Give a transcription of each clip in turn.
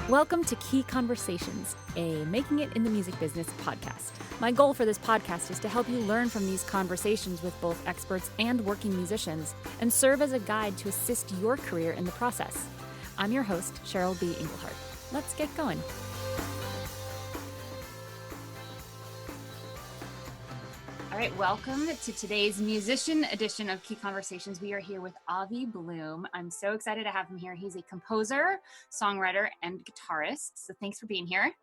Welcome to Key Conversations, a Making It in the Music Business podcast. My goal for this podcast is to help you learn from these conversations with both experts and working musicians and serve as a guide to assist your career in the process. I'm your host, Cheryl B. Engelhardt. Let's get going. All right, welcome to today's musician edition of Key Conversations. We are here with Avi Blum. I'm so excited to have him here. He's a composer, songwriter, and guitarist. So thanks for being here.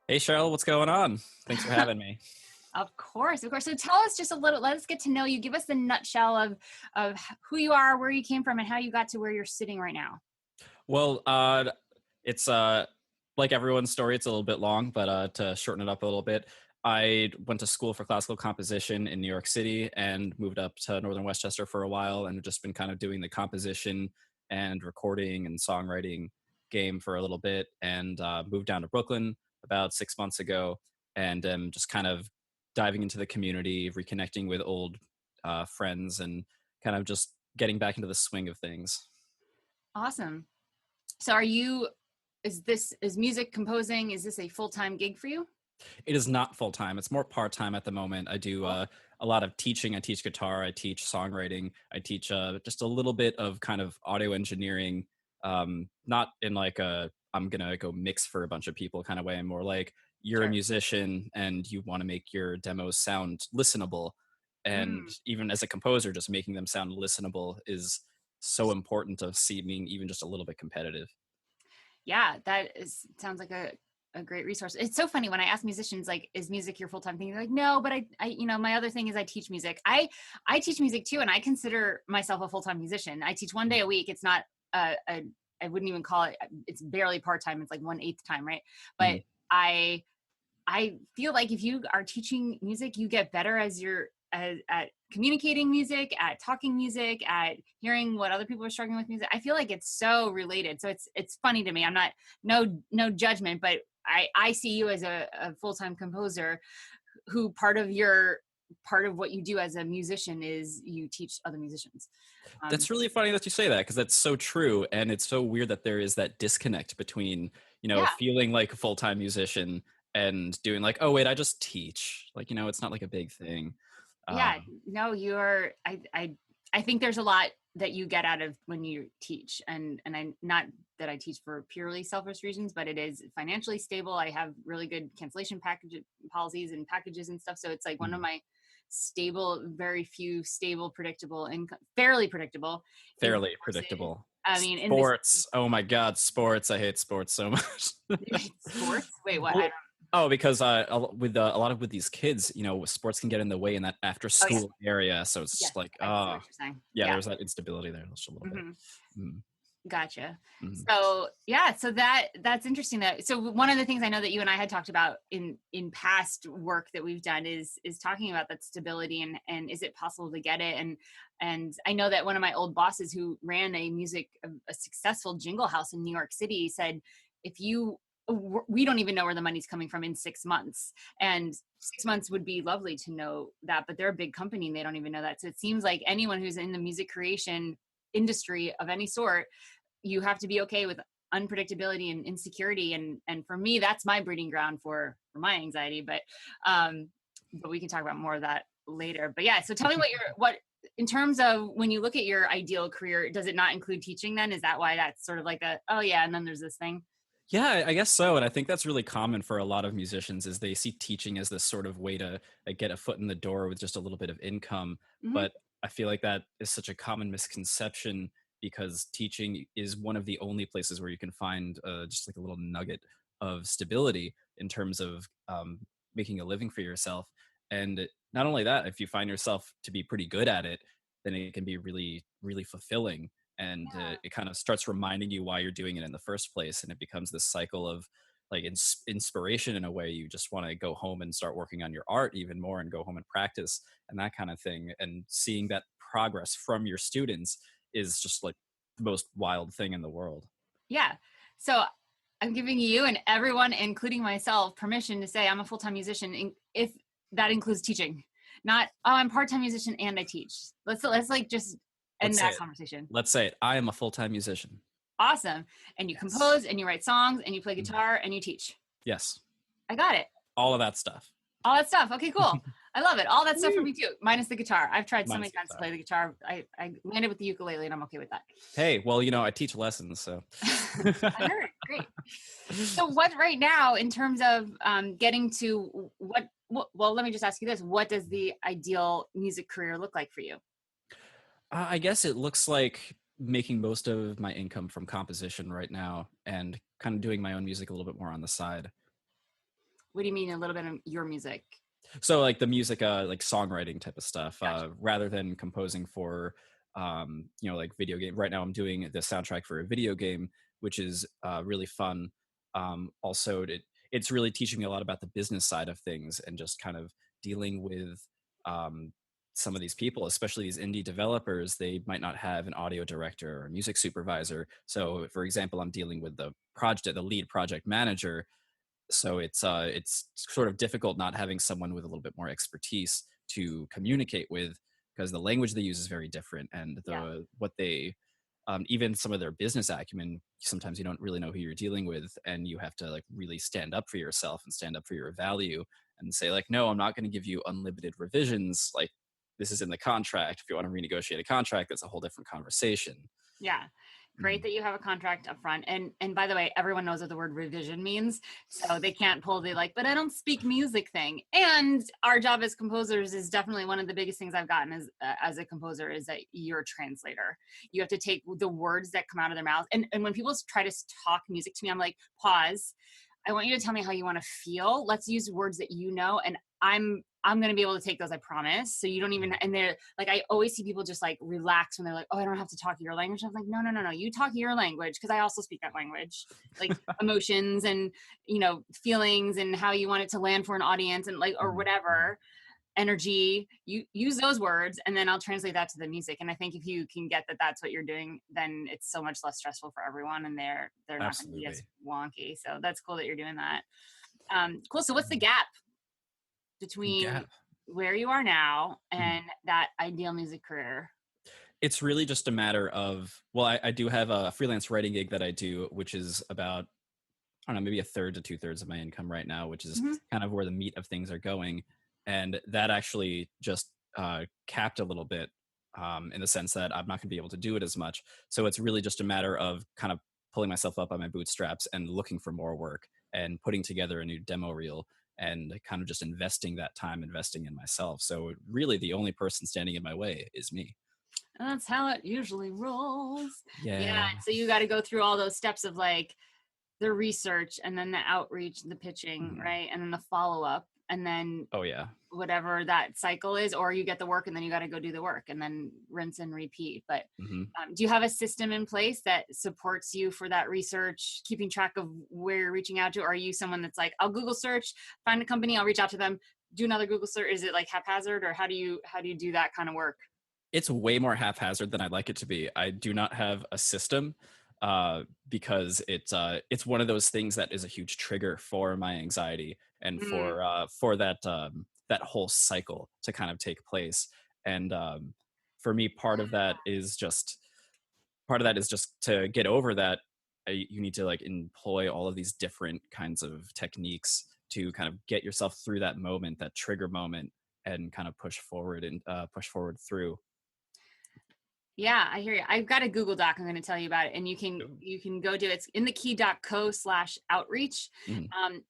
Hey, Cheryl, what's going on? Thanks for having me. Of course. So tell us just a little, let us get to know you. Give us the nutshell of who you are, where you came from, and how you got to where you're sitting right now. Well, it's like everyone's story. It's a little bit long, but to shorten it up a little bit, I went to school for classical composition in New York City and moved up to Northern Westchester for a while and just been kind of doing the composition and recording and songwriting game for a little bit, and moved down to Brooklyn about 6 months ago, and just kind of diving into the community, reconnecting with old friends, and kind of just getting back into the swing of things. Awesome. So is music composing, is this a full-time gig for you? It is not full-time. It's more part-time at the moment. I do a lot of teaching. I teach guitar. I teach songwriting. I teach just a little bit of kind of audio engineering, not in like I'm going to go mix for a bunch of people kind of way, and more like you're a musician and you want to make your demos sound listenable. And even as a composer, just making them sound listenable is so important to seeming even just a little bit competitive. Yeah, sounds like a great resource. It's so funny when I ask musicians, like, is music your full-time thing? They're like, no, but I my other thing is I teach music. I teach music too, and I consider myself a full-time musician. I teach one day a week. It's not I wouldn't even call it, it's barely part-time. It's like 1/8 time, right? But I feel like if you are teaching music, you get better as at communicating music, at talking music, at hearing what other people are struggling with music. I feel like it's so related. So it's funny to me. I'm not, no judgment, but I see you as a full-time composer who part of what you do as a musician is you teach other musicians. That's really funny that you say that, because that's so true. And it's so weird that there is that disconnect between, feeling like a full-time musician and doing like, oh wait, I just teach. Like, it's not like a big thing. Yeah, no, I think there's a lot that you get out of when you teach, and I, not that I teach for purely selfish reasons, but it is financially stable. I have really good cancellation policies and packages and stuff. So it's like one of my very few stable, predictable income, fairly predictable. I mean, sports. Oh my God, sports. I hate sports so much. Sports? Wait, what? Oh, because with a lot of these kids, sports can get in the way in that after school area. So it's just like, there's that instability there just a little bit. Gotcha. So so that's interesting. So one of the things I know that you and I had talked about in past work that we've done is talking about that stability and is it possible to get it? And I know that one of my old bosses who ran a successful jingle house in New York City said, we don't even know where the money's coming from in 6 months, and 6 months would be lovely to know that, but they're a big company and they don't even know that. So it seems like anyone who's in the music creation industry of any sort, you have to be okay with unpredictability and insecurity. And for me, that's my breeding ground for my anxiety, but we can talk about more of that later. But yeah, so tell me what in terms of when you look at your ideal career, does it not include teaching then? Is that why that's sort of like and then there's this thing? Yeah, I guess so. And I think that's really common for a lot of musicians is they see teaching as this sort of way to get a foot in the door with just a little bit of income. But I feel like that is such a common misconception, because teaching is one of the only places where you can find just like a little nugget of stability in terms of making a living for yourself. And not only that, if you find yourself to be pretty good at it, then it can be really, really fulfilling. And it kind of starts reminding you why you're doing it in the first place. And it becomes this cycle of like inspiration in a way. You just want to go home and start working on your art even more and go home and practice and that kind of thing. And seeing that progress from your students is just like the most wild thing in the world. Yeah. So I'm giving you and everyone, including myself, permission to say I'm a full-time musician if that includes teaching. Not, I'm a part-time musician and I teach. Let's like just end that conversation. Let's say it. I am a full-time musician. Awesome. And you compose and you write songs and you play guitar and you teach. Yes. I got it. All of that stuff. All that stuff. Okay, cool. I love it. All that stuff for me too, minus the guitar. I've tried so many times to play the guitar. I landed with the ukulele and I'm okay with that. Hey, well, I teach lessons, so. I heard. Great. So what right now in terms of getting to well, let me just ask you this. What does the ideal music career look like for you? I guess it looks like making most of my income from composition right now and kind of doing my own music a little bit more on the side. What do you mean a little bit of your music? So like the music, like songwriting type of stuff, gotcha. Rather than composing for, like video game. Right now I'm doing the soundtrack for a video game, which is really fun. Also, it's really teaching me a lot about the business side of things and just kind of dealing with some of these people, especially these indie developers. They might not have an audio director or a music supervisor. So for example, I'm dealing with the lead project manager. So it's sort of difficult not having someone with a little bit more expertise to communicate with, because the language they use is very different, and what they even some of their business acumen, sometimes you don't really know who you're dealing with, and you have to like really stand up for yourself and stand up for your value and say like, no, I'm not going to give you unlimited revisions. Like, this is in the contract. If you want to renegotiate a contract, that's a whole different conversation. Yeah. Great that you have a contract up front. And by the way, everyone knows what the word revision means. So they can't pull the like, but I don't speak music thing. And our job as composers is definitely one of the biggest things I've gotten as a composer is that you're a translator. You have to take the words that come out of their mouth. And when people try to talk music to me, I'm like, pause. I want you to tell me how you want to feel. Let's use words that you know. And I'm going to be able to take those, I promise. So you don't even, and they're like, I always see people just like relax when they're like, oh, I don't have to talk your language. I'm like, no. You talk your language. Cause I also speak that language, like emotions and, feelings and how you want it to land for an audience and like, or whatever energy, you use those words and then I'll translate that to the music. And I think if you can get that that's what you're doing, then it's so much less stressful for everyone and they're not going to be as wonky. So that's cool that you're doing that. Cool. So what's the gap between where you are now and that ideal music career? It's really just a matter of, well, I do have a freelance writing gig that I do, which is about, I don't know, maybe a third to 2/3 of my income right now, which is kind of where the meat of things are going. And that actually just capped a little bit in the sense that I'm not going to be able to do it as much. So it's really just a matter of kind of pulling myself up by my bootstraps and looking for more work and putting together a new demo reel and kind of just investing that time, investing in myself. So really the only person standing in my way is me. That's how it usually rolls. Yeah. So you got to go through all those steps of like the research and then the outreach, the pitching, right? And then the follow-up and then whatever that cycle is, or you get the work and then you got to go do the work and then rinse and repeat. But do you have a system in place that supports you for that research, keeping track of where you're reaching out to? Or are you someone that's like, I'll Google search, find a company, I'll reach out to them, do another Google search? Is it like haphazard, or how do you do that kind of work? It's way more haphazard than I'd like it to be. I do not have a system because it's one of those things that is a huge trigger for my anxiety and for that whole cycle to kind of take place. And for me, part of that is just to get over that. You need to like employ all of these different kinds of techniques to kind of get yourself through that moment, that trigger moment, and kind of push forward through. Yeah, I hear you. I've got a Google Doc I'm going to tell you about it, and you can go do it. It's in the key.co/outreach.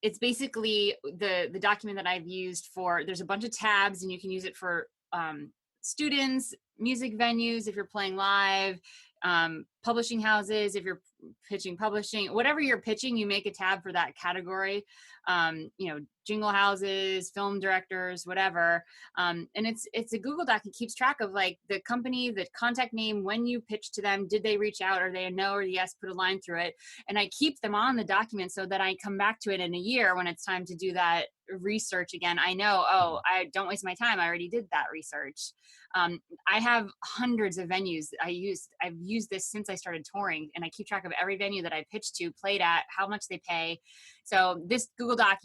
It's basically the document that I've used for, there's a bunch of tabs and you can use it for students, music venues, if you're playing live, publishing houses, if you're pitching publishing, whatever you're pitching, you make a tab for that category. Jingle houses, film directors, whatever. And it's a Google Doc. It keeps track of like the company, the contact name, when you pitch to them, did they reach out? Are they a no or yes? Put a line through it. And I keep them on the document so that I come back to it in a year when it's time to do that research again. I know, I don't waste my time. I already did that research. I have hundreds of venues. I've used this since I started touring, and I keep track of every venue that I pitched to, played at, how much they pay. So this Google Doc,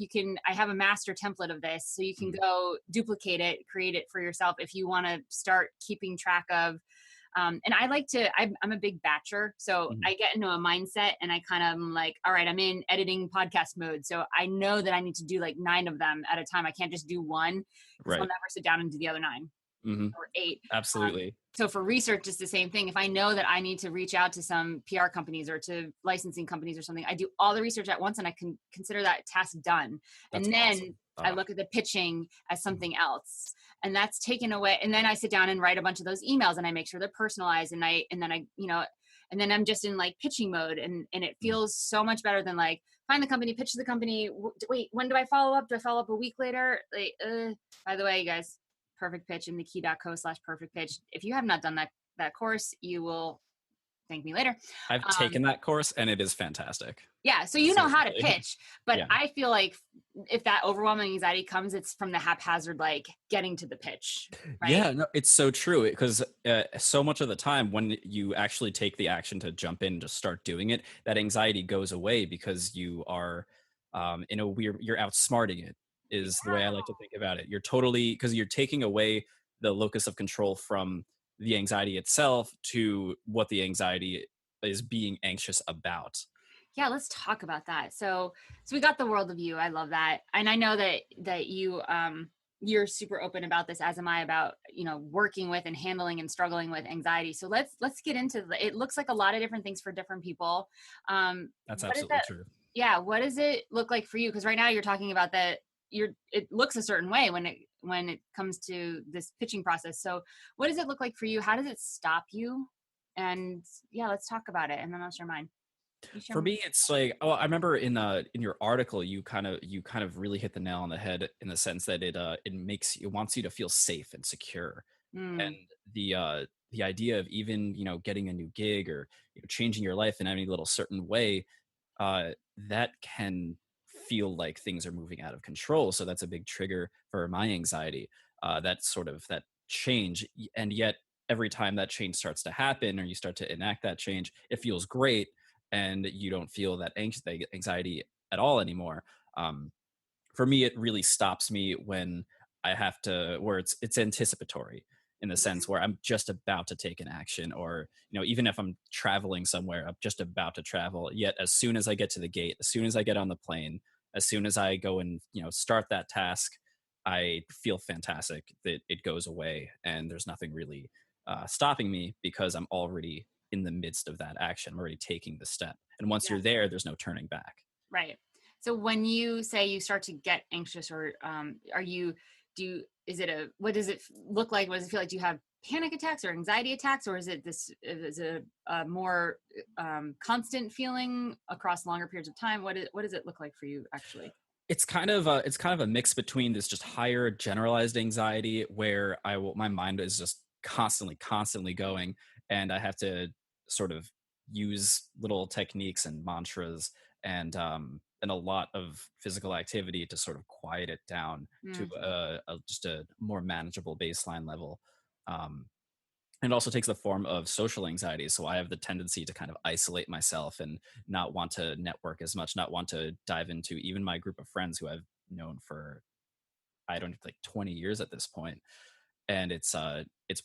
I have a master template of this, so you can go duplicate it, create it for yourself if you want to start keeping track of And I like to, I'm a big batcher. So Mhm. I get into a mindset and I kind of am like, all right, I'm in editing podcast mode. So I know that I need to do like 9 of them at a time. I can't just do one because I'll Right. never sit down and do the other 9 Hmm. or 8. Absolutely. So for research, it's the same thing. If I know that I need to reach out to some PR companies or to licensing companies or something, I do all the research at once and I can consider that task done. That's And then awesome. I look at the pitching as Mhm. something else. And that's taken away. And then I sit down and write a bunch of those emails and I make sure they're personalized. And then I, and then I'm just in like pitching mode and it Mhm. feels so much better than like find the company, pitch the company. Wait, when do I follow up? Do I follow up a week later? Like, by the way, you guys, perfect pitch in the key.co/perfect pitch. If you have not done that course, you will thank me later. I've Um, taken that course and it is fantastic. yeah, so you know how to Seriously. pitch, but Yeah. I feel like if that overwhelming anxiety comes, it's from the haphazard, like getting to the pitch, right? Yeah, no, it's so true because so much of the time when you actually take the action to jump in to start doing it, that anxiety goes away because you are in a weird, you're outsmarting it, is the way I like to think about it. You're totally, because you're taking away the locus of control from the anxiety itself to what the anxiety is being anxious about. Yeah, let's talk about that. So we got the world of you. I love that. And I know that you're super open about this, as am I, about, working with and handling and struggling with anxiety. So let's get into it looks like a lot of different things for different people. That's What is absolutely that? true. Yeah, what does it look like for you? Because right now you're talking about that it looks a certain way when it comes to this pitching process. So what does it look like for you? How does it stop you? And yeah, let's talk about it and then I'll share mine. You share For mine. me, it's like, oh, I remember in your article, you kind of really hit the nail on the head in the sense that it wants you to feel safe and secure. And Mm. the idea of even, getting a new gig or, changing your life in any little certain way, that can feel like things are moving out of control. So that's a big trigger for my anxiety. That sort of that change, and yet every time that change starts to happen or you start to enact that change, it feels great, and you don't feel that anxiety at all anymore. Um, for me, it really stops me when I have to, where it's anticipatory in the sense Mhm. where I'm just about to take an action, or even if I'm traveling somewhere, I'm just about to travel. Yet as soon as I get to the gate, as soon as I get on the plane, as soon as I go and start that task, I feel fantastic that it goes away, and there's nothing really stopping me because I'm already in the midst of that action. I'm already taking the step, and once Yeah, you're there, there's no turning back. right. So when you say you start to get anxious, or are you is it what does it look like? What does it feel like? Do you have panic attacks or anxiety attacks, or is it a more constant feeling across longer periods of time? What does it look like for you actually? It's kind of a mix between this just higher generalized anxiety where my mind is just constantly going, and I have to sort of use little techniques and mantras and a lot of physical activity to sort of quiet it down to Mm, just a more manageable baseline level. Um, it also takes the form of social anxiety. So I have the tendency to kind of isolate myself and not want to network as much, not want to dive into even my group of friends who I've known for, I don't know, like 20 years at this point. And it's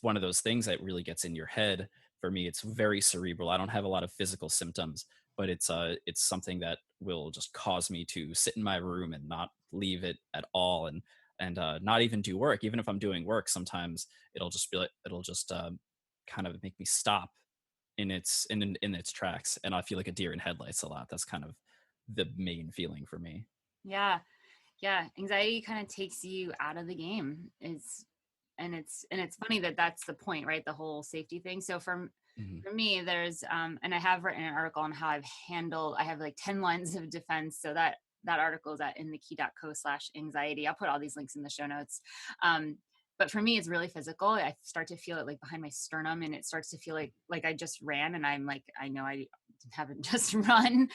one of those things that really gets in your head. For me, it's very cerebral. I don't have a lot of physical symptoms, but it's something that will just cause me to sit in my room and not leave it at all, and not even do work. Even if I'm doing work, sometimes it'll just kind of make me stop in its tracks, and I feel like a deer in headlights a lot. That's kind of the main feeling for me. yeah, yeah. Anxiety kind of takes you out of the game. It's funny that that's the point, right? The whole safety thing. So Mhm. for me, there's and I have written an article on how I have like 10 lines of defense. So that article is at inthekey.co/anxiety. I'll put all these links in the show notes. But for me, it's really physical. I start to feel it like behind my sternum, and it starts to feel like I just ran, and I'm like, I know I haven't just run.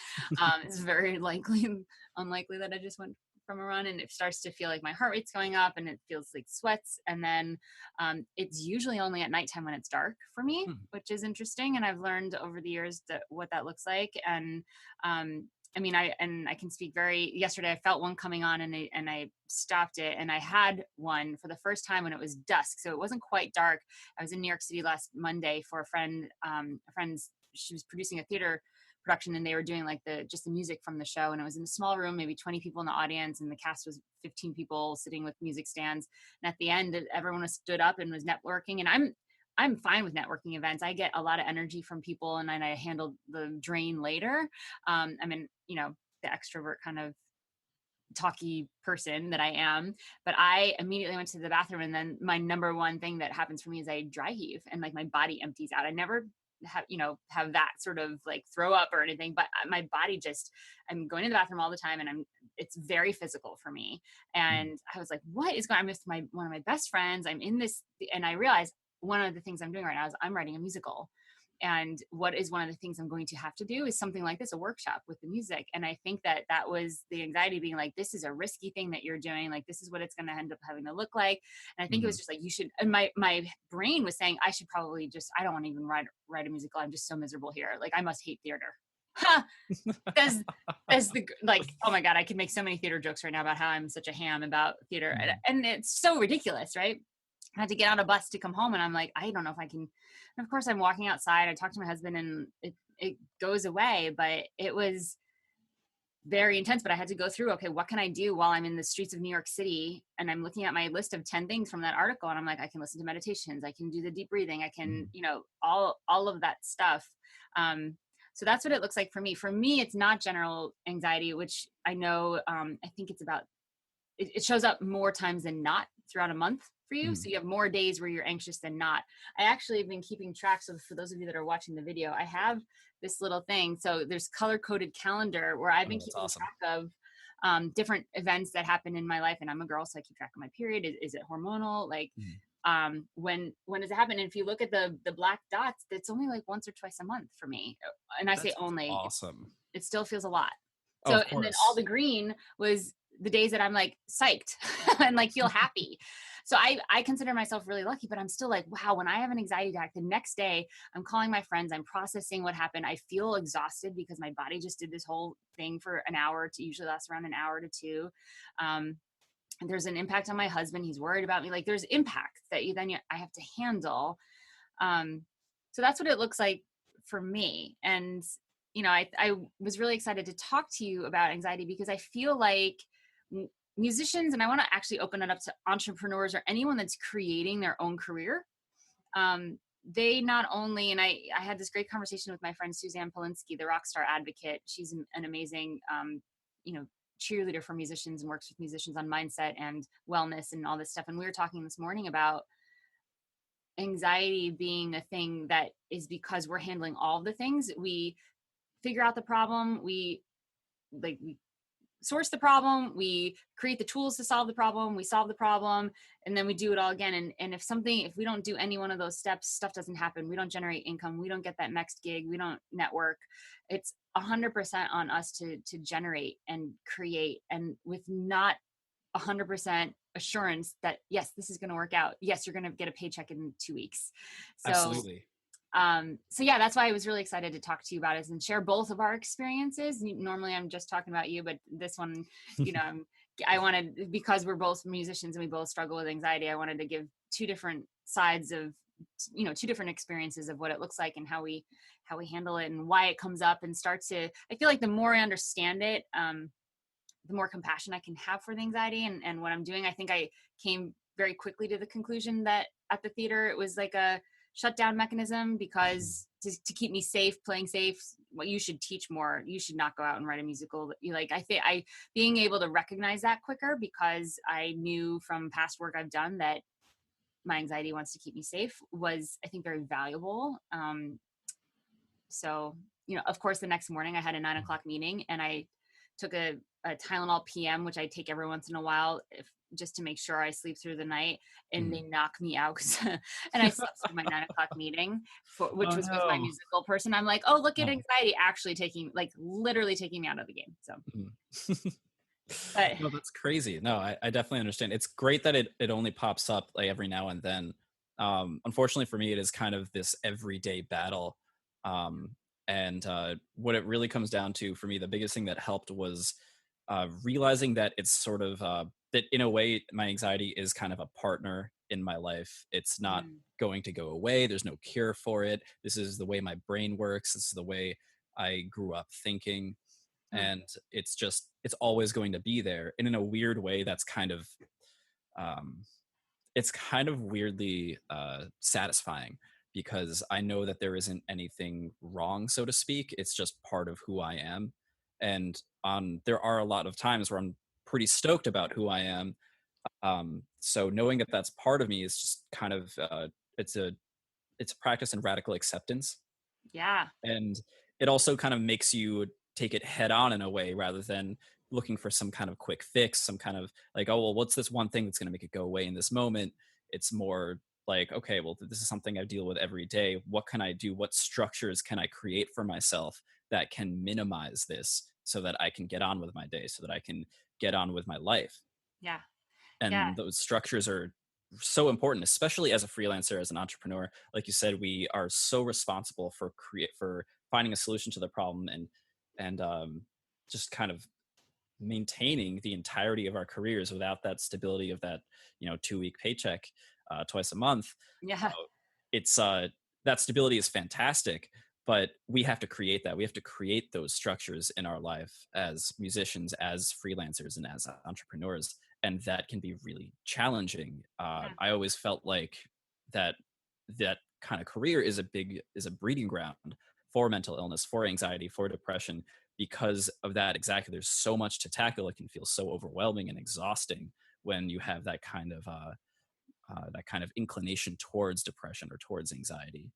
It's very unlikely that I just went from a run, and it starts to feel like my heart rate's going up and it feels like sweats. And then it's usually only at nighttime when it's dark for me, Hmm. which is interesting. And I've learned over the years what that looks like. And I mean, I can speak yesterday I felt one coming on, and I stopped it, and I had one for the first time when it was dusk. So it wasn't quite dark. I was in New York City last Monday for a friend's, she was producing a theater production, and they were doing like just the music from the show. And it was in a small room, maybe 20 people in the audience, and the cast was 15 people sitting with music stands. And at the end, everyone was stood up and was networking. And I'm fine with networking events. I get a lot of energy from people, and then I handle the drain later. I'm in, the extrovert kind of talky person that I am, but I immediately went to the bathroom, and then my number one thing that happens for me is I dry heave, and like my body empties out. I never have that sort of like throw up or anything, but my body I'm going to the bathroom all the time, and it's very physical for me. And I was like, what is going on? I'm with one of my best friends. I'm in this, and I realized one of the things I'm doing right now is I'm writing a musical. And what is one of the things I'm going to have to do is something like this, a workshop with the music. And I think that was the anxiety, being like, this is a risky thing that you're doing. Like, this is what it's going to end up having to look like. And I think it was just like, you should, and my brain was saying, I should probably I don't want to even write a musical. I'm just so miserable here. Like, I must hate theater. As like, oh my God, I could make so many theater jokes right now about how I'm such a ham about theater. And it's so ridiculous, right? I had to get on a bus to come home, and I'm like, I don't know if I can. And of course I'm walking outside. I talked to my husband, and it goes away, but it was very intense. But I had to go through, okay, what can I do while I'm in the streets of New York City? And I'm looking at my list of 10 things from that article, and I'm like, I can listen to meditations. I can do the deep breathing. I can, all of that stuff. So that's what it looks like for me. For me, it's not general anxiety, which I know, I think it's about, it shows up more times than not throughout a month for you. So you have more days where you're anxious than not. I actually have been keeping track. So for those of you that are watching the video, I have this little thing. So there's color-coded calendar where I've been keeping track of different events that happen in my life. And I'm a girl, so I keep track of my period. Is it hormonal? Like, when does it happen? And if you look at the black dots, it's only like once or twice a month for me. And I say only. Awesome. It still feels a lot. So, and then all the green was the days that I'm like psyched and like feel happy. So I consider myself really lucky, but I'm still like, wow, when I have an anxiety attack, the next day I'm calling my friends, I'm processing what happened. I feel exhausted because my body just did this whole thing for an hour to usually lasts around an hour to two. And there's an impact on my husband. He's worried about me. Like, there's impacts that I have to handle. So that's what it looks like for me. And, I was really excited to talk to you about anxiety because I feel like musicians, and I want to actually open it up to entrepreneurs or anyone that's creating their own career. They not only, and I had this great conversation with my friend Suzanne Polinsky, the Rockstar Advocate. She's an amazing, cheerleader for musicians and works with musicians on mindset and wellness and all this stuff. And we were talking this morning about anxiety being a thing that is because we're handling all the things. We figure out the problem, we source the problem, we create the tools to solve the problem, we solve the problem, and then we do it all again. And if we don't do any one of those steps, stuff doesn't happen. We don't generate income. We don't get that next gig. We don't network. It's 100% on us to generate and create, and with not 100% assurance that, yes, this is going to work out. Yes, you're going to get a paycheck in 2 weeks. So, absolutely. So yeah, that's why I was really excited to talk to you about it and share both of our experiences. Normally I'm just talking about you, but this one, I wanted, because we're both musicians and we both struggle with anxiety, I wanted to give two different sides of, two different experiences of what it looks like and how we handle it and why it comes up and starts to, I feel like the more I understand it, the more compassion I can have for the anxiety and what I'm doing. I think I came very quickly to the conclusion that at the theater, it was like a shutdown mechanism because to keep me safe, playing safe. Well, you should teach more. You should not go out and write a musical. Like, I think being able to recognize that quicker, because I knew from past work I've done that my anxiety wants to keep me safe, was, I think, very valuable. So, of course, the next morning I had a 9:00 meeting, and I took a Tylenol PM, which I take every once in a while, just to make sure I sleep through the night, and they knock me out. And I slept through my 9:00 meeting, which was with my musical person. I'm like, oh, look at anxiety actually literally taking me out of the game. So. But, no, that's crazy. No, I definitely understand. It's great that it only pops up like every now and then. Unfortunately for me, it is kind of this everyday battle. And what it really comes down to for me, the biggest thing that helped was realizing that it's sort of that in a way, my anxiety is kind of a partner in my life. It's not Mm. going to go away. There's no cure for it. This is the way my brain works. This is the way I grew up thinking. Mm. And it's always going to be there. And in a weird way, that's kind of, um, it's kind of weirdly satisfying because I know that there isn't anything wrong, so to speak. It's just part of who I am. And there are a lot of times where I'm pretty stoked about who I am. So knowing that that's part of me is just kind of it's a it's a practice in radical acceptance, Yeah. and it also kind of makes you take it head on in a way rather than looking for some kind of quick fix, some kind of like, oh well, what's this one thing that's going to make it go away in this moment. It's more like, okay, well, this is something I deal with every day. What can I do? What structures can I create for myself that can minimize this so that I can get on with my day, so that I can get on with my life? Yeah. Yeah. And those structures are so important, especially as a freelancer, as an entrepreneur. Like you said, we are so responsible for finding a solution to the problem, and just kind of maintaining the entirety of our careers without that stability of that 2-week paycheck twice a month. Yeah. It's That stability is fantastic, but we have to create that. We have to create those structures in our life as musicians, as freelancers, and as entrepreneurs, and that can be really challenging. Yeah. I always felt like that that kind of career is a breeding ground for mental illness, for anxiety, for depression. Because of that, exactly, there's so much to tackle. It can feel so overwhelming and exhausting when you have that kind of inclination towards depression or towards anxiety.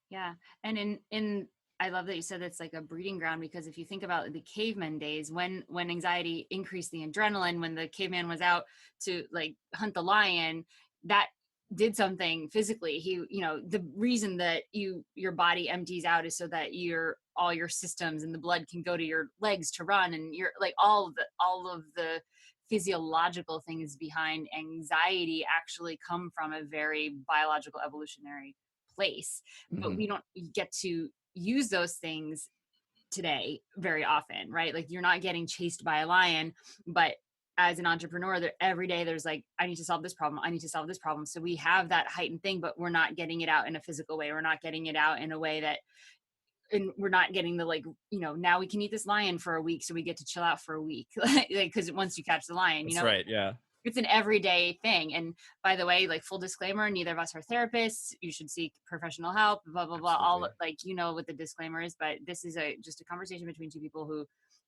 Yeah. And in I love that you said it's like a breeding ground, because if you think about the caveman days, when anxiety increased the adrenaline, when the caveman was out to like hunt the lion, that did something physically. The reason that your body empties out is so that all your systems and the blood can go to your legs to run, and you're like all of the physiological things behind anxiety actually come from a very biological evolutionary place, but Hmm. we don't get to use those things today very often, right? Like you're not getting chased by a lion, but as an entrepreneur, every day there's like, I need to solve this problem, I need to solve this problem. So we have that heightened thing, but we're not getting it out in a physical way. We're not getting it out in a way that, and we're not getting the like, now we can eat this lion for a week, so we get to chill out for a week. Like, because once you catch the lion, That's right. Yeah. it's an everyday thing. And by the way, like full disclaimer, neither of us are therapists. You should seek professional help, blah, blah, blah. All Absolutely. like, what the disclaimer is, but this is just a conversation between two people who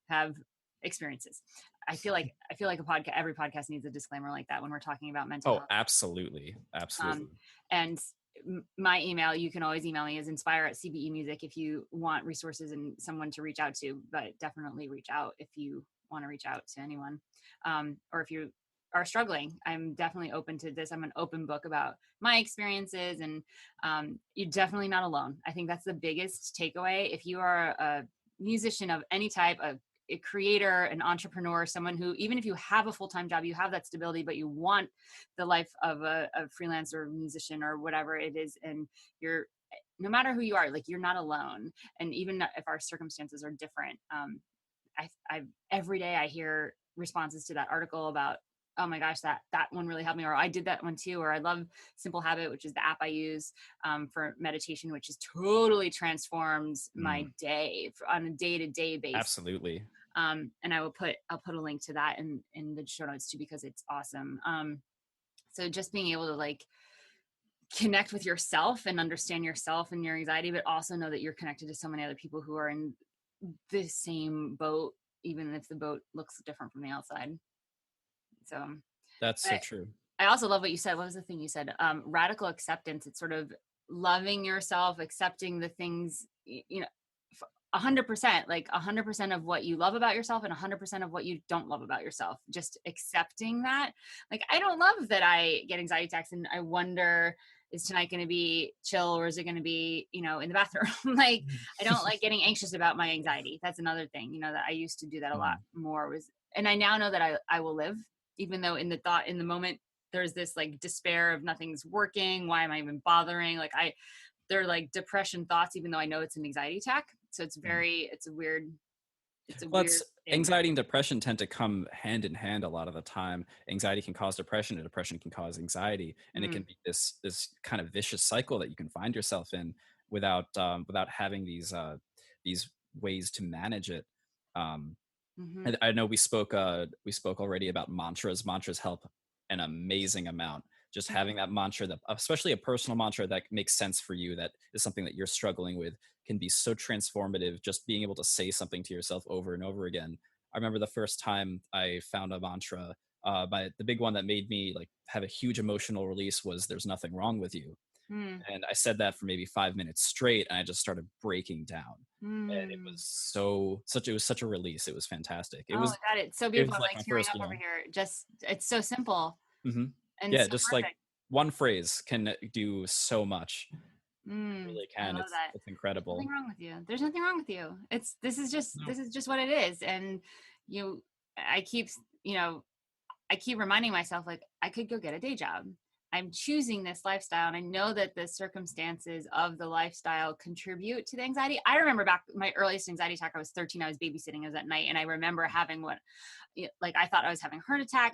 have experiences. I feel like every podcast needs a disclaimer like that when we're talking about mental Oh, health. absolutely. Absolutely. And my email, you can always email me, is inspire@cbemusic if you want resources and someone to reach out to, but definitely reach out if you want to reach out to anyone. Or if you are struggling, I'm definitely open to this. I'm an open book about my experiences, and you're definitely not alone. I think that's the biggest takeaway. If you are a musician of any type, a creator, an entrepreneur, someone who, even if you have a full-time job, you have that stability, but you want the life of a freelancer musician or whatever it is, and no matter who you are, like you're not alone. And even if our circumstances are different, I every day I hear responses to that article about, oh my gosh, that one really helped me, or I did that one too, or I love Simple Habit, which is the app I use for meditation, which has totally transforms my Mm, day on a day-to-day basis. absolutely. And I'll put a link to that in the show notes too, because it's awesome. So just being able to like connect with yourself and understand yourself and your anxiety, but also know that you're connected to so many other people who are in the same boat, even if the boat looks different from the outside. So That's so I, true. I also love what you said. What was the thing you said? Radical acceptance. It's sort of loving yourself, accepting the things, 100%, like 100% of what you love about yourself and 100% of what you don't love about yourself. Just accepting that. Like, I don't love that I get anxiety attacks and I wonder, is tonight going to be chill or is it going to be, in the bathroom? Like, I don't like getting anxious about my anxiety. That's another thing, that I used to do that a lot Mm, more and I now know that I will live, even though in the moment, there's this like despair of nothing's working. Why am I even bothering? Like they're like depression thoughts, even though I know it's an anxiety attack. So it's Mhm. very, it's a Well, weird thing. anxiety and depression tend to come hand in hand a lot of the time. Anxiety can cause depression, and depression can cause anxiety, and it can Mm, be this kind of vicious cycle that you can find yourself in without having these ways to manage it. Um, mm-hmm, I know we spoke already about mantras. Mantras help an amazing amount. Just mm, having that mantra, that especially a personal mantra that makes sense for you, that is something that you're struggling with, can be so transformative. Just being able to say something to yourself over and over again. I remember the first time I found a mantra. But the big one that made me like have a huge emotional release was "There's nothing wrong with you," mm, and I said that for maybe 5 minutes straight, and I just started breaking down. And it was mm. it was such a release. It was fantastic. Oh my God, it's so It beautiful. was I'm like like my tearing first, up over here. Just, it's so simple mhm. and Yeah, so just like perfect. one phrase can do so much. It Mm, really I can. love that. It's There's nothing incredible. wrong with you. There's nothing wrong with you. It's, No. this is just what it is. And you, I keep, you know, I keep reminding myself, like, I could go get a day job. I'm choosing this lifestyle. And I know that the circumstances of the lifestyle contribute to the anxiety. I remember back my earliest anxiety attack, I was 13. I was babysitting. It was at night. And I remember having like, I thought I was having a heart attack.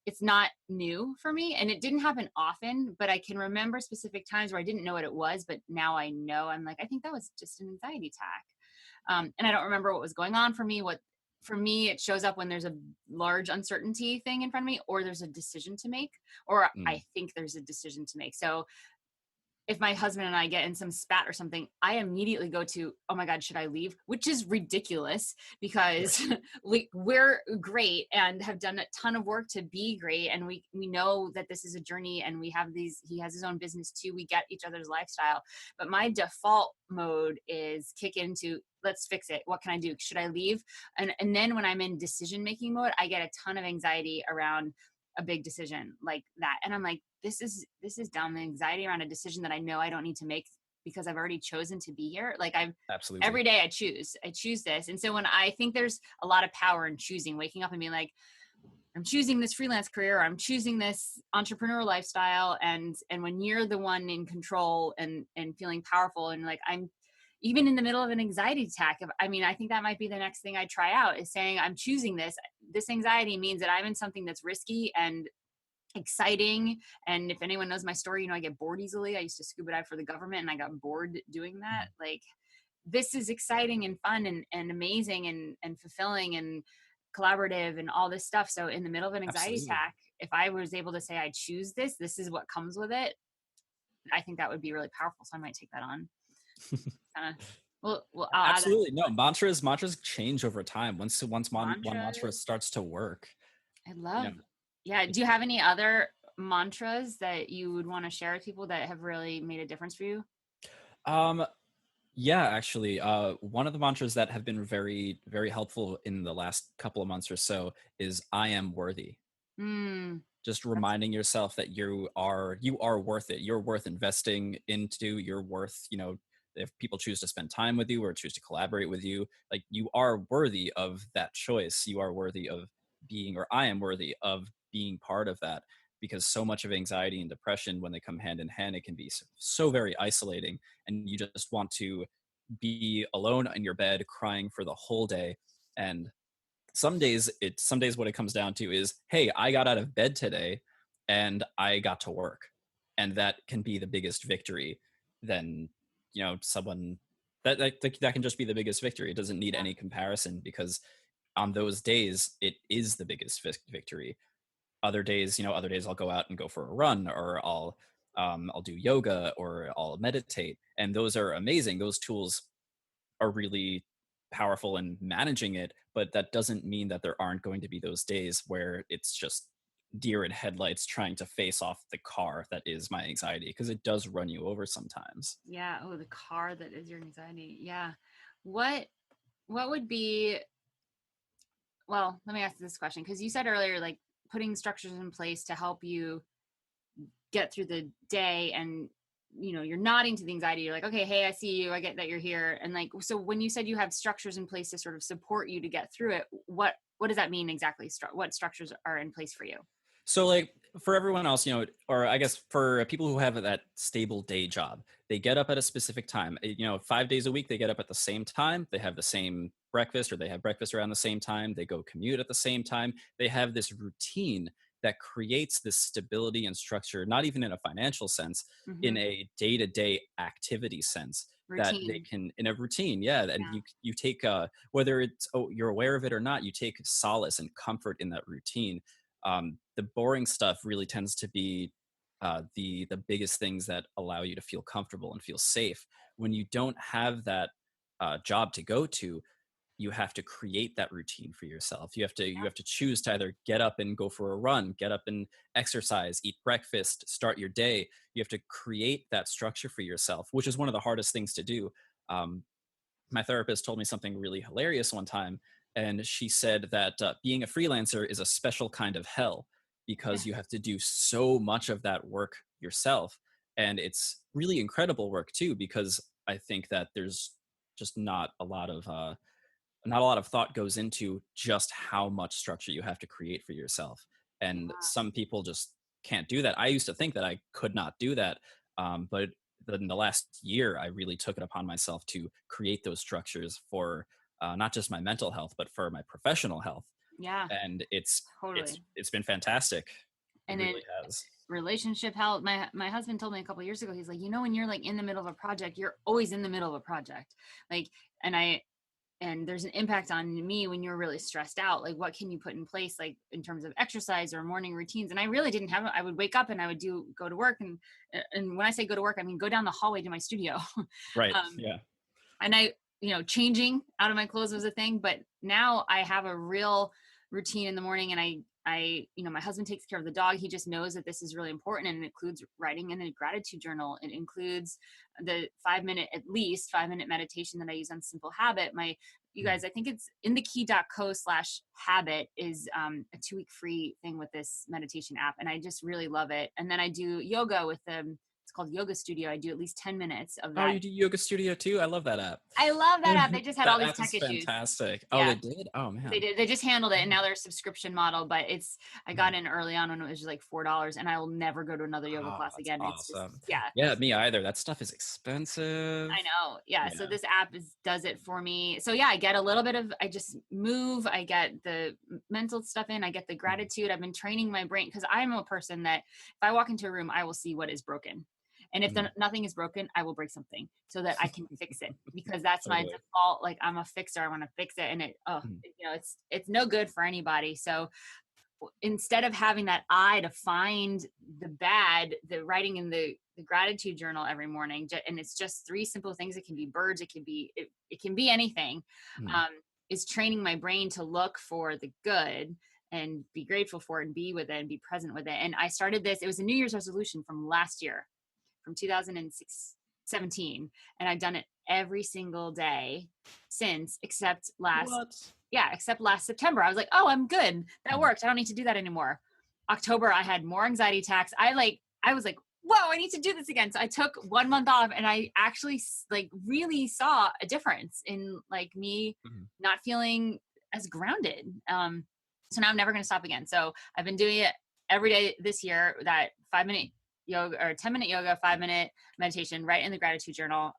It's not new for me. And it didn't happen often, but I can remember specific times where I didn't know what it was. But now I know. I'm like, I think that was just an anxiety attack. And I don't remember what was going on for me. What For me, it shows up when there's a large uncertainty thing in front of me, or there's a decision to make, or I Mm. think there's a decision to make. So if my husband and I get in some spat or something, I immediately go to, oh my God, should I leave? Which is ridiculous Right. because we're great and have done a ton of work to be great. And we know that this is a journey, and he has his own business too. We get each other's lifestyle. But my default mode is kick into, let's fix it. What can I do? Should I leave? And then when I'm in decision making mode, I get a ton of anxiety around a big decision like that. And I'm like, this is dumb. The anxiety around a decision that I know I don't need to make because I've already chosen to be here. Like, Absolutely. every day I choose this. And so when I think there's a lot of power in choosing, waking up and being like, I'm choosing this freelance career, or I'm choosing this entrepreneur lifestyle. And when you're the one in control and feeling powerful, and like, I'm even in the middle of an anxiety attack, I mean, I think that might be the next thing I try out, is saying, I'm choosing this. This anxiety means that I'm in something that's risky and exciting. And if anyone knows my story, I get bored easily. I used to scuba dive for the government and I got bored doing that. Mm. Like, this is exciting and fun and amazing and fulfilling and collaborative and all this stuff. So in the middle of an anxiety Absolutely. attack, if I was able to say, I choose this is what comes with it, I think that would be really powerful. So I might take that on. uh, well, I'll add that Absolutely. No, mantras change over time. Once one mantra mantras. starts to work, I you know, love. Yeah. it, Do you have any other mantras that you would want to share with people that have really made a difference for you? um yeah, actually, one of the mantras that have been very, very helpful in the last couple of months or so is "I am worthy." Mm, Just that's reminding yourself that you are worth it. You're worth investing into. You're worth, if people choose to spend time with you or choose to collaborate with you, like, you are worthy of that choice. You are worthy of being, or I am worthy of being part of that. Because so much of anxiety and depression, when they come hand in hand, it can be so very isolating, and you just want to be alone in your bed crying for the whole day. And some days what it comes down to is, hey, I got out of bed today and I got to work. And that can be the biggest victory. Than someone that can just be the biggest victory. It doesn't need any comparison, because on those days it is the biggest victory. Other days I'll go out and go for a run, or I'll do yoga, or I'll meditate, and those are amazing. Those tools are really powerful in managing it, but that doesn't mean that there aren't going to be those days where it's just deer in headlights trying to face off the car that is my anxiety, because it does run you over sometimes. Yeah. Oh, the car that is your anxiety. Yeah. What what would be, well, let me ask this question, because you said earlier, like, putting structures in place to help you get through the day, and you're nodding to the anxiety. You're like, okay, hey, I see you. I get that you're here. And like, so when you said you have structures in place to sort of support you to get through it, what does that mean exactly? What structures are in place for you? So like for everyone else, or I guess for people who have that stable day job, they get up at a specific time. 5 days a week, they get up at the same time. They have the same breakfast, or they have breakfast around the same time. They go commute at the same time. They have this routine that creates this stability and structure, not even in a financial sense, in Hmm. a day-to-day activity sense, that they Routine. can, in a routine. Yeah. And Yeah. you take whether it's, you're aware of it or not, you take solace and comfort in that routine. The boring stuff really tends to be the biggest things that allow you to feel comfortable and feel safe. When you don't have that job to go to, you have to create that routine for yourself. You have to choose to either get up and go for a run, get up and exercise, eat breakfast, start your day. You have to create that structure for yourself, which is one of the hardest things to do. Um, my therapist told me something really hilarious one time, and she said that being a freelancer is a special kind of hell because Yeah. you have to do so much of that work yourself, and it's really incredible work too, because I think that there's just not a lot of thought goes into just how much structure you have to create for yourself. And some people just can't do that. I used to think that I could not do that. But in the last year, I really took it upon myself to create those structures for not just my mental health, but for my professional health. Yeah. And it's Totally. it's been fantastic. It And then really has. relationship health. My husband told me a couple years ago, he's like, when you're like in the middle of a project, you're always in the middle of a project. Like, and I and there's an impact on me when you're really stressed out. Like, what can you put in place, like in terms of exercise or morning routines? And I really didn't have it. I would wake up and I would go to work, and when I say go to work, I mean go down the hallway to my studio. Right. um, Yeah. and changing out of my clothes was a thing, but now I have a real routine in the morning, and my husband takes care of the dog. He just knows that this is really important, and it includes writing in a gratitude journal. It includes the at least 5 minute meditation that I use on Simple Habit. You Mhm. guys, I think it's in thekey.co/habit is a 2-week free thing with this meditation app. And I just really love it. And then I do yoga with it's called Yoga Studio. I do at least 10 minutes of Oh, that. you do Yoga Studio too? I love that app. I love that app. They just had all That these app tech is issues. fantastic. Oh, Yeah, they did? Oh, they man. did. They just handled it, and now they're a subscription model. But I got Mhm. in early on when it was just like $4, and I will never go to another yoga Oh, class that's again. It's just, awesome. yeah, Yeah, me either. That stuff is expensive. I know. Yeah. So Yeah. this app does it for me. So yeah, I get a little bit of, I just move. I get the mental stuff in. I get the Mhm. gratitude. I've been training my brain because I'm a person that if I walk into a room, I will see what is broken. And if Mhm. nothing is broken, I will break something so that I can fix it, because that's my Totally. default. Like, I'm a fixer. I want to fix it. And Mhm. it's no good for anybody. So instead of having that eye to find the writing in the gratitude journal every morning, and it's just 3 simple things. It can be birds, it can be anything. Mhm. um, is training my brain to look for the good and be grateful for it and be with it and be present with it. And I started this, it was a New Year's resolution from last year, from 2017, and I've done it every single day since, What? except last September. I was like, oh, I'm good. That Mhm. worked. I don't need to do that anymore. October, I had more anxiety attacks. I was like, whoa, I need to do this again. So I took 1 month off, and I actually like really saw a difference in like me Mhm. not feeling as grounded. So now I'm never going to stop again. So I've been doing it every day this year, that 5 minute yoga or 10-minute yoga, 5 minute meditation, right in the gratitude journal.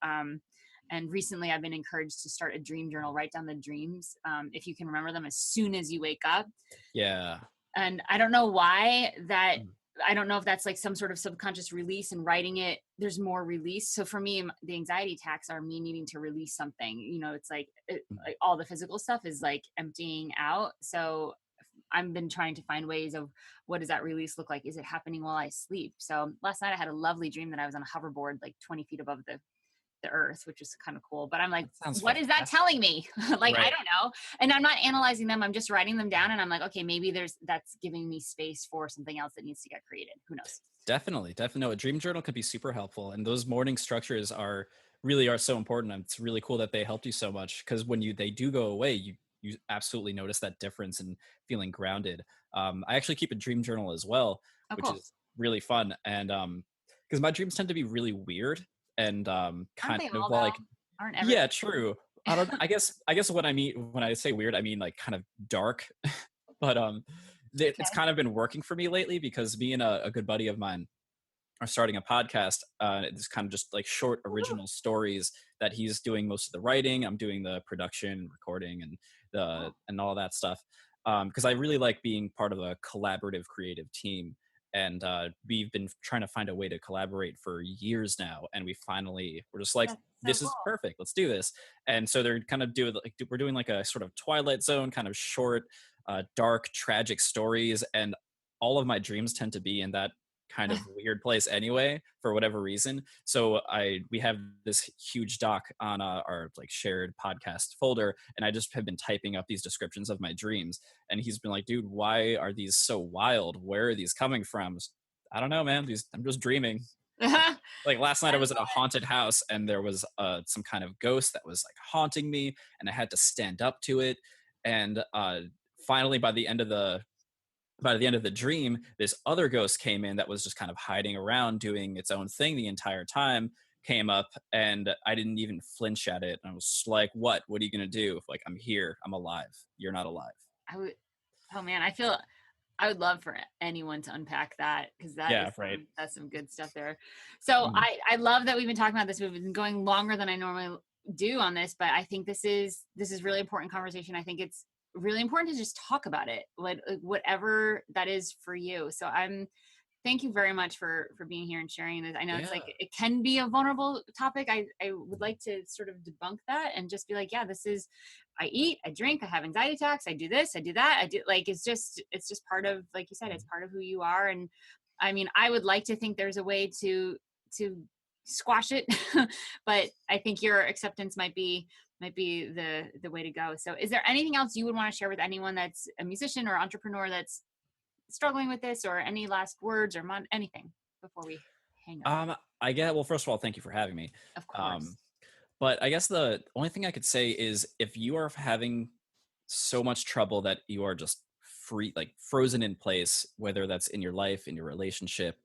And recently I've been encouraged to start a dream journal, write down the dreams, if you can remember them, as soon as you wake up. Yeah. And I don't know why that, Mhm. I don't know if that's like some sort of subconscious release, and writing it, there's more release. So for me, the anxiety attacks are me needing to release something. It's like, Mhm. like all the physical stuff is like emptying out. So I've been trying to find ways of, what does that release look like? Is it happening while I sleep? So last night I had a lovely dream that I was on a hoverboard like 20 feet above the earth, which is kind of cool. But I'm like, That sounds what is that fantastic. telling me? Like, I Right. don't know. And I'm not analyzing them. I'm just writing them down, and I'm like, okay, maybe that's giving me space for something else that needs to get created. Who knows? Definitely. Definitely. No, a dream journal could be super helpful. And those morning structures are so important. And it's really cool that they helped you so much, because when they do go away, you absolutely notice that difference in feeling grounded. I actually keep a dream journal as well, Oh, which cool. is really fun. And because my dreams tend to be really weird and Aren't kind they of all like, though? Aren't every yeah, true. I don't, I guess what I mean when I say weird, I mean like kind of dark. But it's kind of been working for me lately because me and a good buddy of mine are starting a podcast. It's kind of just like short original stories that he's doing most of the writing. I'm doing the production, recording, and all that stuff. Because I really like being part of a collaborative creative team. And we've been trying to find a way to collaborate for years now. And we're just like, this is perfect. Let's do this. And so they're kind of we're doing like a sort of Twilight Zone kind of short, dark, tragic stories. And all of my dreams tend to be in that kind of weird place anyway, for whatever reason. So we have this huge doc on our like shared podcast folder, and I just have been typing up these descriptions of my dreams. And he's been like, dude, why are these so wild? Where are these coming from? I don't know, man. I'm just dreaming. Like last night I was at a haunted house, and there was some kind of ghost that was like haunting me, and I had to stand up to it. And finally, by the end of the dream, this other ghost came in that was just kind of hiding around doing its own thing the entire time, came up, and I didn't even flinch at it. And I was like, what are you going to do? Like, I'm here. I'm alive. You're not alive. Oh man, I would love for anyone to unpack that, because that's some good stuff there. So I love that we've been talking about this. We've been going longer than I normally do on this, but I think this is really important conversation. I think it's really important to just talk about it, like whatever that is for you. So thank you very much for being here and sharing this. I know it's like, it can be a vulnerable topic. I would like to sort of debunk that and just be like, yeah, I eat, I drink, I have anxiety attacks, I do this, I do that. I do, like, it's just part of, like you said, it's part of who you are. And I mean, I would like to think there's a way to squash it, but I think your acceptance might be the way to go. So is there anything else you would want to share with anyone that's a musician or entrepreneur that's struggling with this, or any last words or anything before we hang up? Well, first of all, thank you for having me. Of course. But I guess the only thing I could say is, if you are having so much trouble that you are just frozen in place, whether that's in your life, in your relationship,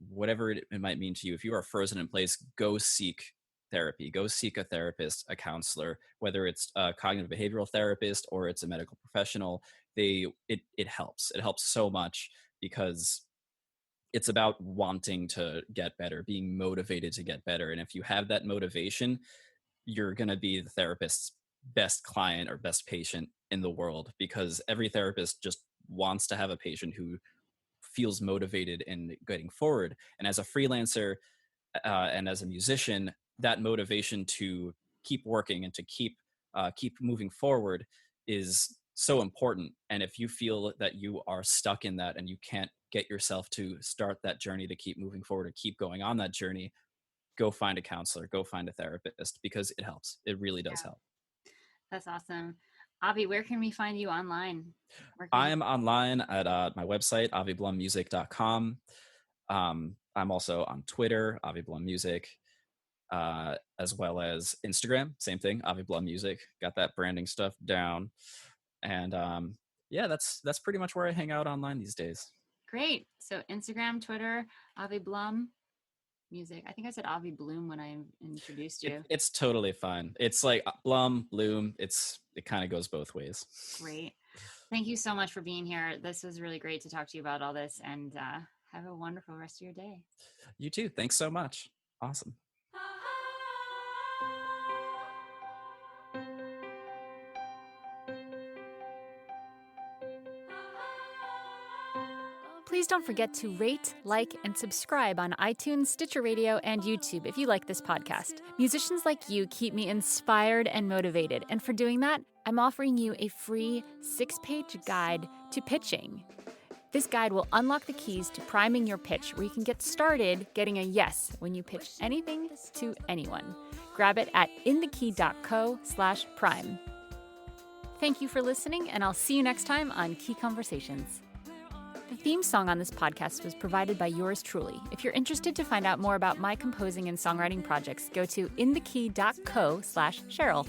whatever it might mean to you, if you are frozen in place, go seek therapy. Go seek a therapist, a counselor, whether it's a cognitive behavioral therapist or it's a medical professional. It helps. It helps so much, because it's about wanting to get better, being motivated to get better. And if you have that motivation, you're going to be the therapist's best client or best patient in the world, because every therapist just wants to have a patient who feels motivated in getting forward. And as a freelancer and as a musician, that motivation to keep working and to keep moving forward is so important. And if you feel that you are stuck in that and you can't get yourself to start that journey to keep moving forward or keep going on that journey, go find a counselor, go find a therapist, because it helps. It really does help. That's awesome. Avi, where can we find you online? I am online at my website, aviblummusic.com. I'm also on Twitter, Avi Blum Music, as well as Instagram, same thing, Avi Blum Music. Got that branding stuff down. And that's pretty much where I hang out online these days. Great. So Instagram, Twitter, Avi Blum Music. I think I said Avi Bloom when I introduced you. It's totally fine. It's like Blum, Bloom. It kind of goes both ways. Great. Thank you so much for being here. This was really great to talk to you about all this, and have a wonderful rest of your day. You too. Thanks so much. Awesome. Please don't forget to rate, like, and subscribe on iTunes, Stitcher Radio, and YouTube if you like this podcast. Musicians like you keep me inspired and motivated, and for doing that, I'm offering you a free 6-page guide to pitching. This guide will unlock the keys to priming your pitch, where you can get started getting a yes when you pitch anything to anyone. Grab it at inthekey.co/prime. Thank you for listening, and I'll see you next time on Key Conversations. The theme song on this podcast was provided by yours truly. If you're interested to find out more about my composing and songwriting projects, go to inthekey.co/Cheryl.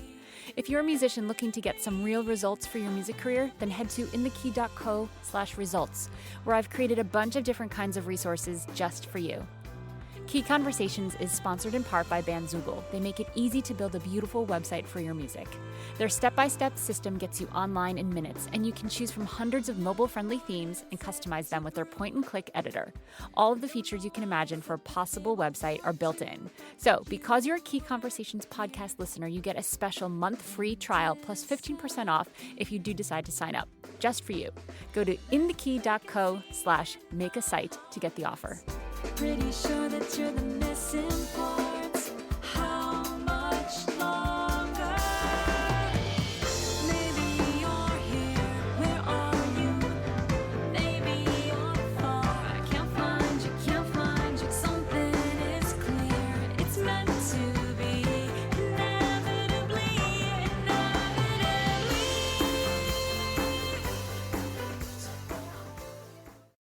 If you're a musician looking to get some real results for your music career, then head to inthekey.co/results, where I've created a bunch of different kinds of resources just for you. Key Conversations is sponsored in part by Bandzoogle. They make it easy to build a beautiful website for your music. Their step-by-step system gets you online in minutes, and you can choose from hundreds of mobile-friendly themes and customize them with their point-and-click editor. All of the features you can imagine for a possible website are built in. So, because you're a Key Conversations podcast listener, you get a special month free trial plus 15% off if you do decide to sign up, just for you. Go to inthekey.co/makeasite to get the offer. Pretty sure that you're the missing part.